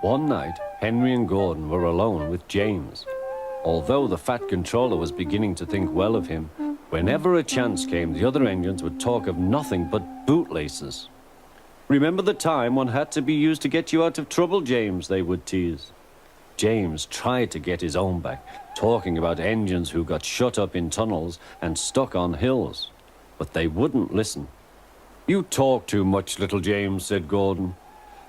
One night, Henry and Gordon were alone with James. Although the Fat Controller was beginning to think well of him, whenever a chance came, the other engines would talk of nothing but bootlaces. "Remember the time one had to be used to get you out of trouble, James," they would tease. James tried to get his own back, talking about engines who got shut up in tunnels and stuck on hills. But they wouldn't listen. "You talk too much, little James," said Gordon.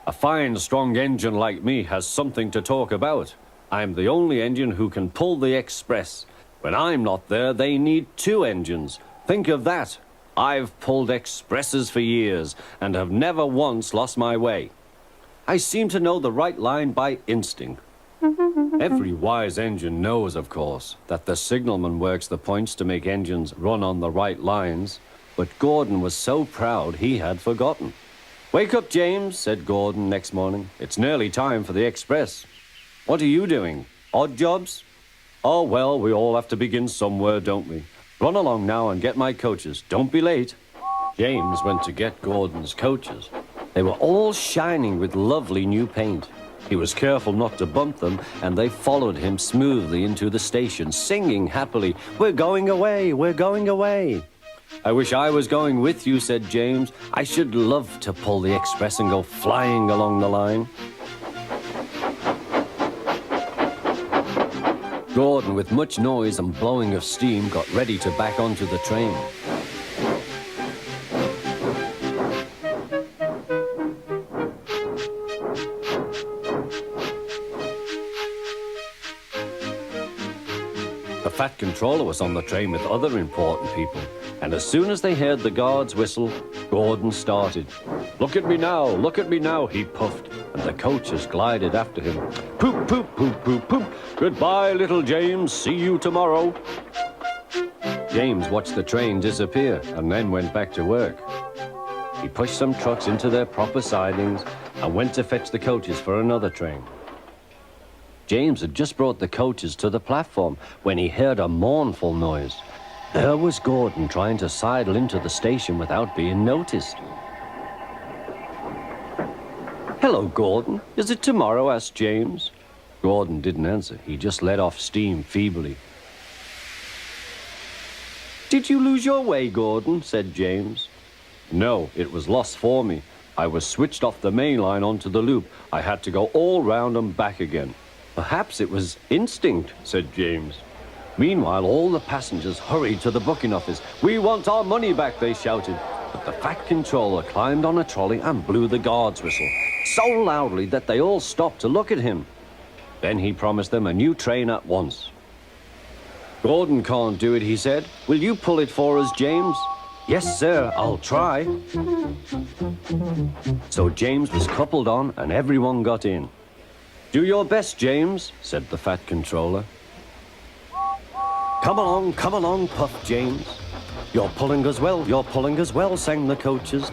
"A fine, strong engine like me has something to talk about. I'm the only engine who can pull the express. When I'm not there, they need two engines. Think of that. I've pulled expresses for years and have never once lost my way. I seem to know the right line by instinct." Every wise engine knows, of course, that the signalman works the points to make engines run on the right lines, but Gordon was so proud he had forgotten. "Wake up, James," said Gordon next morning. "It's nearly time for the express." "What are you doing? Odd jobs?" "Oh, well, we all have to begin somewhere, don't we? Run along now and get my coaches. Don't be late." James went to get Gordon's coaches. They were all shining with lovely new paint. He was careful not to bump them, and they followed him smoothly into the station, singing happily, "We're going away, we're going away." "I wish I was going with you," said James. "I should love to pull the express and go flying along the line." Gordon, with much noise and blowing of steam, got ready to back onto the train. The Fat Controller was on the train with other important people, and as soon as they heard the guard's whistle, Gordon started. Look at me now," he puffed, and the coaches glided after him. "Poop, poop, poop, poop, poop. Goodbye, little James. See you tomorrow." James watched the train disappear and then went back to work. He pushed some trucks into their proper sidings and went to fetch the coaches for another train. James had just brought the coaches to the platform when he heard a mournful noise. There was Gordon trying to sidle into the station without being noticed. "Hello, Gordon. Is it tomorrow?" asked James. Gordon didn't answer. He just let off steam feebly. "Did you lose your way, Gordon?" said James. "No, it was lost for me. I was switched off the main line onto the loop. I had to go all round and back again." "Perhaps it was instinct," said James. Meanwhile, all the passengers hurried to the booking office. "We want our money back," they shouted. But the Fat Controller climbed on a trolley and blew the guard's whistle, so loudly that they all stopped to look at him. Then he promised them a new train at once. "Gordon can't do it," he said. "Will you pull it for us, James?" "Yes, sir, I'll try." So James was coupled on and everyone got in. "Do your best, James," said the Fat Controller. Come along, puffed James. You're pulling as well, sang the coaches.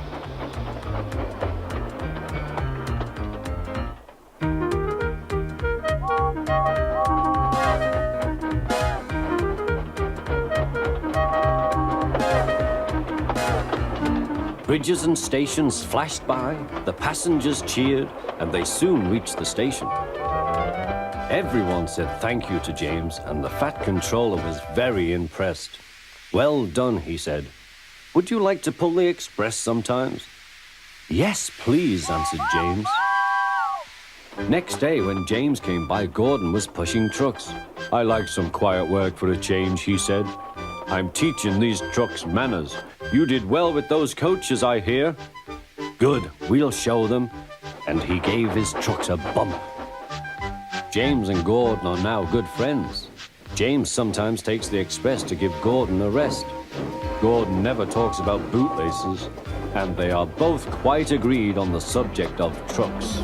Bridges and stations flashed by, the passengers cheered, and they soon reached the station. Everyone said thank you to James, and the Fat Controller was very impressed. "Well done," he said. "Would you like to pull the express sometimes?" "Yes, please," answered James. Next day, when James came by, Gordon was pushing trucks. "I like some quiet work for a change," he said. "I'm teaching these trucks manners. You did well with those coaches, I hear." "Good, we'll show them." And he gave his trucks a bump. James and Gordon are now good friends. James sometimes takes the express to give Gordon a rest. Gordon never talks about bootlaces, and they are both quite agreed on the subject of trucks.